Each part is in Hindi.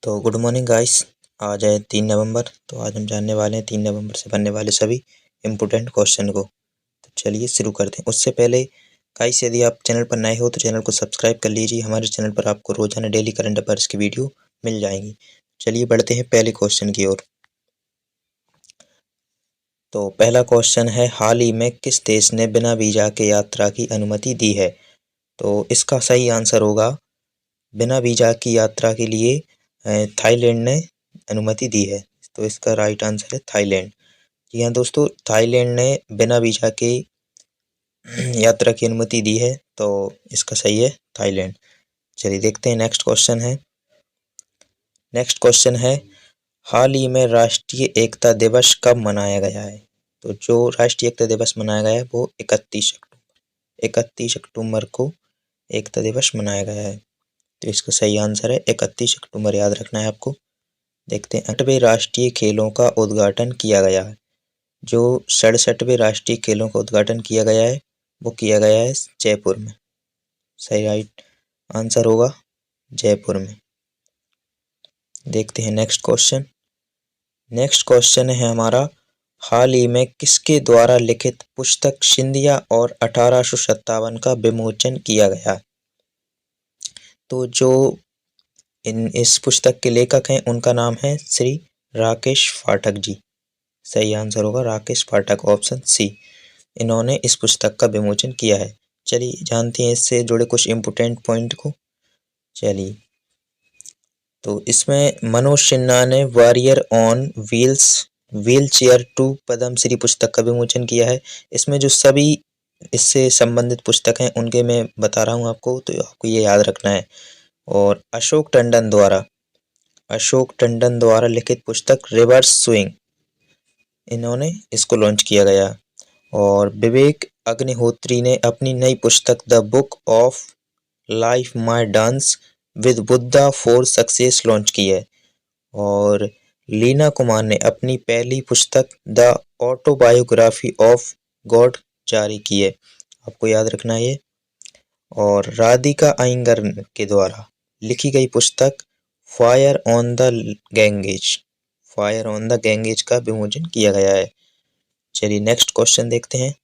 तो गुड मॉर्निंग गाइस। आज है 3 नवंबर। तो आज हम जानने वाले हैं 3 नवंबर से बनने वाले सभी इम्पोर्टेंट क्वेश्चन को। तो चलिए शुरू करते हैं। उससे पहले गाइस, यदि आप चैनल पर नए हो तो चैनल को सब्सक्राइब कर लीजिए। हमारे चैनल पर आपको रोजाना डेली करंट अफेयर्स की वीडियो मिल जाएंगी। चलिए बढ़ते हैं पहले क्वेश्चन की ओर। तो पहला क्वेश्चन है, हाल ही में किस देश ने बिना वीजा के यात्रा की अनुमति दी है? तो इसका सही आंसर होगा, बिना वीजा की यात्रा के लिए थाईलैंड ने अनुमति दी है। तो इसका राइट आंसर है थाईलैंड। जी हाँ दोस्तों, थाईलैंड ने बिना वीजा के यात्रा की अनुमति दी है। तो इसका सही है थाईलैंड। चलिए देखते हैं नेक्स्ट क्वेश्चन है। नेक्स्ट क्वेश्चन है, हाल ही में राष्ट्रीय एकता दिवस कब मनाया गया है? तो जो राष्ट्रीय एकता दिवस मनाया गया है वो 31 अक्टूबर को एकता दिवस मनाया गया है। तो इसका सही आंसर है 31 अक्टूबर, याद रखना है आपको। देखते हैं 68वें राष्ट्रीय खेलों का उद्घाटन किया गया है। जो 67वें राष्ट्रीय खेलों का उद्घाटन किया गया है वो किया गया है जयपुर में। सही राइट आंसर होगा जयपुर में। देखते हैं नेक्स्ट क्वेश्चन। नेक्स्ट क्वेश्चन है हमारा, हाल ही में किसके द्वारा लिखित पुस्तक सिंधिया और 1857 का विमोचन किया गया? तो जो इस पुस्तक के लेखक हैं उनका नाम है श्री राकेश पाठक जी। सही आंसर होगा राकेश पाठक, ऑप्शन सी। इन्होंने इस पुस्तक का विमोचन किया है। चलिए जानते हैं इससे जुड़े कुछ इम्पोर्टेंट पॉइंट को। चलिए, तो इसमें मनोज सिन्हा ने warrior on wheelchair 2 Padmashri पुस्तक का विमोचन किया है। इसमें जो सभी इससे संबंधित पुस्तक हैं उनके मैं बता रहा हूँ आपको, तो आपको ये याद रखना है। और अशोक टंडन द्वारा लिखित पुस्तक रिवर्स स्विंग, इन्होंने इसको लॉन्च किया गया। और विवेक अग्निहोत्री ने अपनी नई पुस्तक the book of life my dance with Buddha for success launch की है। और लीना कुमार ने अपनी पहली पुस्तक द ऑटोबायोग्राफी ऑफ गॉड जारी की है। आपको याद रखना है ये। और राधिका अयंगर के द्वारा लिखी गई पुस्तक फायर ऑन द गैंगेज का विमोचन किया गया है। चलिए नेक्स्ट क्वेश्चन देखते हैं।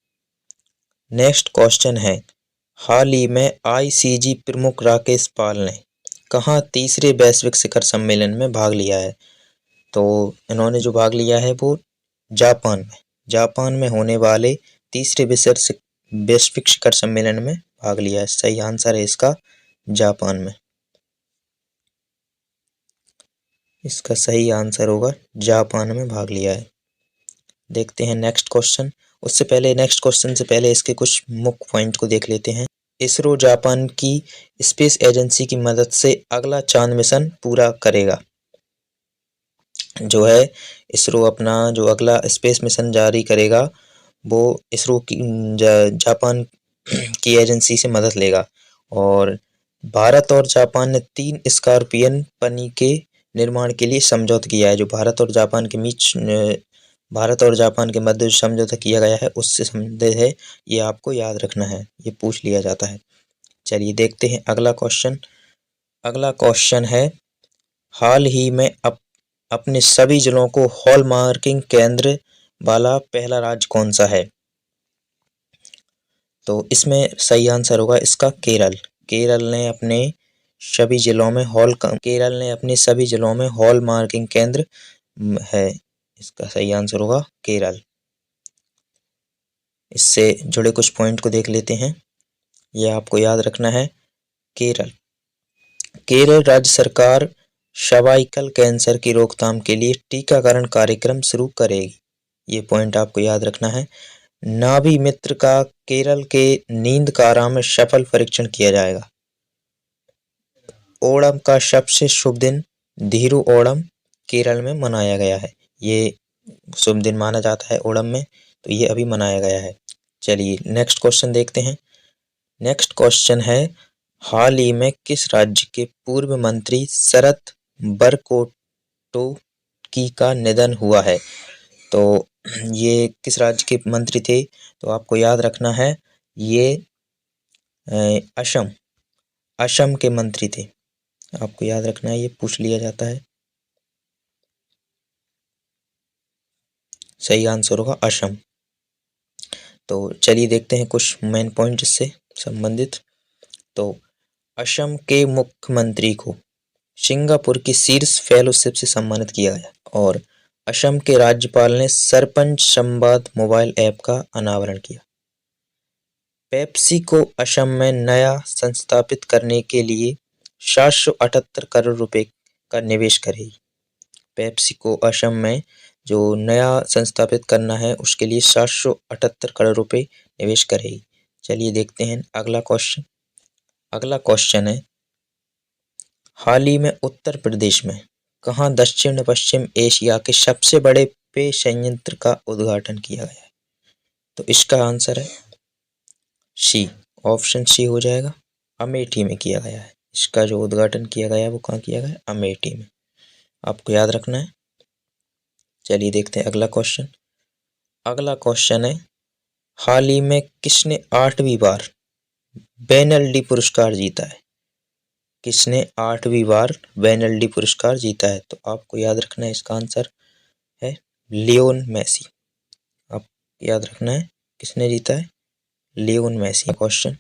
नेक्स्ट क्वेश्चन है, हाल ही में आईसीजी प्रमुख राकेश पाल ने कहाँ तीसरे वैश्विक शिखर सम्मेलन में भाग लिया है? तो इन्होंने जो भाग लिया है वो जापान में होने वाले तीसरे वैश्विक शिखर सम्मेलन में भाग लिया है। सही आंसर है इसका जापान में। इसका सही आंसर होगा जापान में भाग लिया है। देखते हैं नेक्स्ट क्वेश्चन। उससे पहले नेक्स्ट क्वेश्चन से पहले इसके कुछ मुख्य पॉइंट को देख लेते हैं। इसरो जापान की स्पेस एजेंसी की मदद से अगला चांद मिशन पूरा करेगा। जो है इसरो अपना जो अगला स्पेस मिशन जारी करेगा वो इसरो की जापान की एजेंसी से मदद लेगा। और भारत और जापान ने 3 स्कॉर्पियन पनी के निर्माण के लिए समझौता किया है। जो भारत और जापान के मध्य समझौता किया गया है उससे संबंधित है, ये आपको याद रखना है, ये पूछ लिया जाता है। चलिए देखते हैं अगला क्वेश्चन। अगला क्वेश्चन है, हाल ही में अपने सभी जिलों को हॉलमार्किंग केंद्र वाला पहला राज्य कौन सा है? तो इसमें सही आंसर होगा इसका केरल। केरल ने अपने सभी जिलों में हॉलमार्किंग केंद्र है। इसका सही आंसर होगा केरल। इससे जुड़े कुछ पॉइंट को देख लेते हैं, यह आपको याद रखना है। केरल राज्य सरकार सर्वाइकल कैंसर की रोकथाम के लिए टीकाकरण कार्यक्रम शुरू करेगी। ये पॉइंट आपको याद रखना है। नाभि मित्र का केरल के नींदकारा में सफल परीक्षण किया जाएगा। ओणम का सबसे शुभ दिन धीरू ओणम केरल में मनाया गया है। ये शुभ दिन माना जाता है ओणम में, तो ये अभी मनाया गया है। चलिए नेक्स्ट क्वेश्चन देखते हैं। नेक्स्ट क्वेश्चन है, हाल ही में किस राज्य के पूर्व मंत्री शरद बरकोटोकी का निधन हुआ है? तो ये किस राज्य के मंत्री थे? तो आपको याद रखना है ये असम के मंत्री थे। आपको याद रखना है, ये पूछ लिया जाता है। सही आंसर होगा असम। तो चलिए देखते हैं कुछ मेन पॉइंट इससे संबंधित। तो असम के मुख्यमंत्री को सिंगापुर की शीर्ष फेलोशिप से सम्मानित किया गया और असम के राज्यपाल ने सरपंच संवाद मोबाइल ऐप का अनावरण किया। पेप्सी को असम में नया संस्थापित करने के लिए 778 करोड़ रुपए का निवेश करेगी। पेप्सी को असम में जो नया संस्थापित करना है उसके लिए 778 करोड़ रुपए निवेश करेगी। चलिए देखते हैं अगला क्वेश्चन। अगला क्वेश्चन है, हाल ही में उत्तर प्रदेश में कहाँ दक्षिण पश्चिम एशिया के सबसे बड़े पेय संयंत्र का उद्घाटन किया गया है? तो इसका आंसर है सी, ऑप्शन सी हो जाएगा, अमेठी में किया गया है। इसका जो उद्घाटन किया गया है वो कहाँ किया गया है? अमेठी में। आपको याद रखना है। चलिए देखते हैं अगला क्वेश्चन। अगला क्वेश्चन है, हाल ही में किसने 8वीं बार बेनल्डी पुरस्कार जीता है? किसने 8वीं बार बेनल्डी पुरस्कार जीता है? तो आपको याद रखना है, इसका आंसर है लियोन मेसी। आप याद रखना है किसने जीता है? Lionel Messi. क्वेश्चन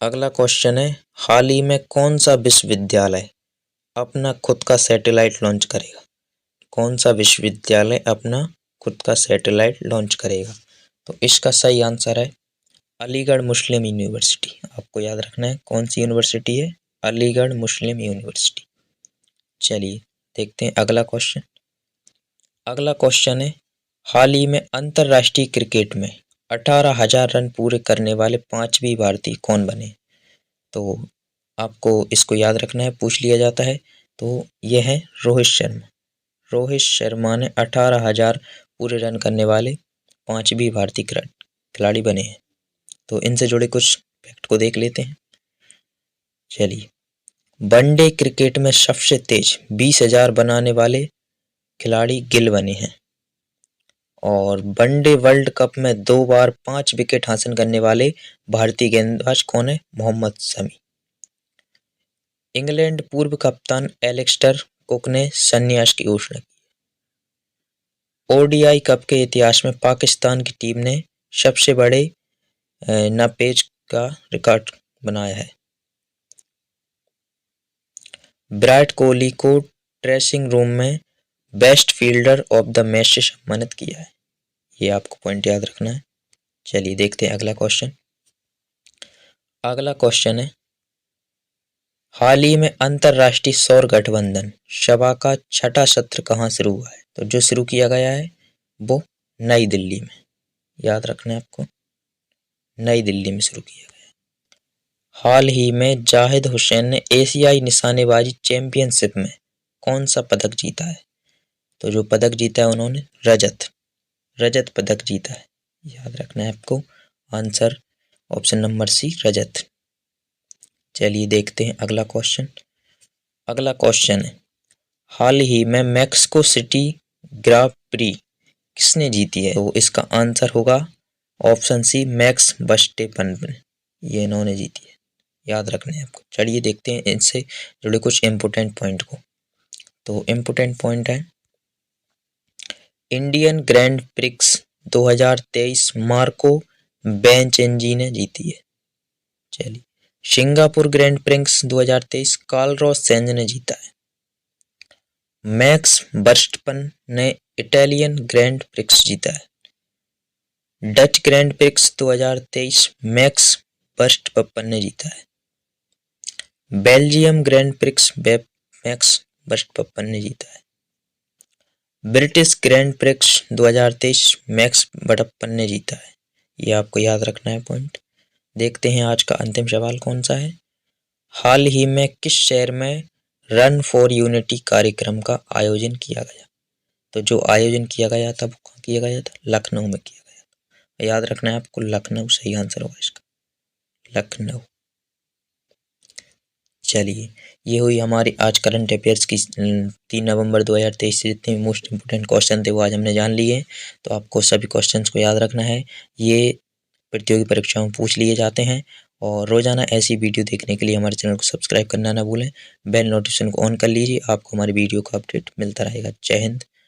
अगला क्वेश्चन है, हाल ही में कौन सा विश्वविद्यालय अपना खुद का सैटेलाइट लॉन्च करेगा? कौन सा विश्वविद्यालय अपना खुद का सैटेलाइट लॉन्च करेगा? तो इसका सही आंसर है अलीगढ़ मुस्लिम यूनिवर्सिटी। आपको याद रखना है कौन सी यूनिवर्सिटी है? अलीगढ़ मुस्लिम यूनिवर्सिटी। चलिए देखते हैं अगला क्वेश्चन। अगला क्वेश्चन है, हाल ही में अंतर्राष्ट्रीय क्रिकेट में 18,000 रन पूरे करने वाले 5वीं भारतीय कौन बने? तो आपको इसको याद रखना है, पूछ लिया जाता है। तो यह है रोहित शर्मा। रोहित शर्मा ने 18,000 पूरे रन करने वाले 5वीं भारतीय खिलाड़ी बने हैं। तो इनसे जुड़े कुछ फैक्ट को देख लेते हैं। चलिए, वनडे क्रिकेट में सबसे तेज 20,000 बनाने वाले खिलाड़ी गिल बने हैं और वनडे वर्ल्ड कप में 2 बार 5 विकेट हासिल करने वाले भारतीय गेंदबाज कौन है? मोहम्मद शमी। इंग्लैंड पूर्व कप्तान एलेक्स्टर कुक ने संन्यास की घोषणा की। ओडीआई कप के इतिहास में पाकिस्तान की टीम ने सबसे बड़े नापेज का रिकॉर्ड बनाया है। विराट कोहली को ड्रेसिंग रूम में best fielder of the match से सम्मानित किया है। ये आपको पॉइंट याद रखना है। चलिए देखते हैं अगला क्वेश्चन। अगला क्वेश्चन है, हाल ही में अंतर्राष्ट्रीय सौर गठबंधन सभा का 6ठा सत्र कहाँ शुरू हुआ है? तो जो शुरू किया गया है वो नई दिल्ली में। याद रखना है आपको, नई दिल्ली में शुरू किया गया। हाल ही में जाहिद हुसैन ने एशियाई निशानेबाजी चैंपियनशिप में कौन सा पदक जीता है? तो जो पदक जीता है उन्होंने रजत पदक जीता है। याद रखना है आपको, आंसर ऑप्शन नंबर सी, रजत। चलिए देखते हैं अगला क्वेश्चन। अगला क्वेश्चन है, हाल ही में मैक्सिको सिटी ग्रां प्री किसने जीती है? तो इसका आंसर होगा ऑप्शन सी, मैक्स वर्स्टेपन। ये इन्होंने जीती है। याद रखने हैं आपको। चलिए देखते हैं इनसे जुड़े कुछ इम्पोर्टेंट पॉइंट को। तो इम्पोर्टेंट पॉइंट है, इंडियन ग्रैंड प्रिक्स 2023 मार्को बेंचेनजी ने जीती है। चलिए, Singapore grand prix 2023 Carlos Sainz ने जीता है। मैक्स वर्स्टेपन ने इटालियन ग्रैंड प्रिक्स जीता है। Dutch grand prix 2023 max Verstappen ने जीता है। Belgium grand prix max Verstappen ने जीता है। British grand prix 2023 max Verstappen ने जीता है। ये आपको याद रखना है पॉइंट। देखते हैं आज का अंतिम सवाल कौन सा है। हाल ही में किस शहर में रन फॉर यूनिटी कार्यक्रम का आयोजन किया गया? तो जो आयोजन किया गया था वो कहाँ किया गया था? लखनऊ में किया गया था। याद रखना है आपको, लखनऊ सही आंसर होगा इसका, लखनऊ। चलिए, ये हुई हमारी आज करंट अफेयर्स की 3 नवंबर 2023 से जितने मोस्ट इम्पोर्टेंट क्वेश्चन थे वो आज हमने जान लिए। तो आपको सभी क्वेश्चंस को याद रखना है, ये प्रतियोगी परीक्षाओं में पूछ लिए जाते हैं। और रोजाना ऐसी वीडियो देखने के लिए हमारे चैनल को सब्सक्राइब करना ना भूलें। बेल नोटिफिकेशन को ऑन कर लीजिए, आपको हमारी वीडियो का अपडेट मिलता रहेगा। जय हिंद।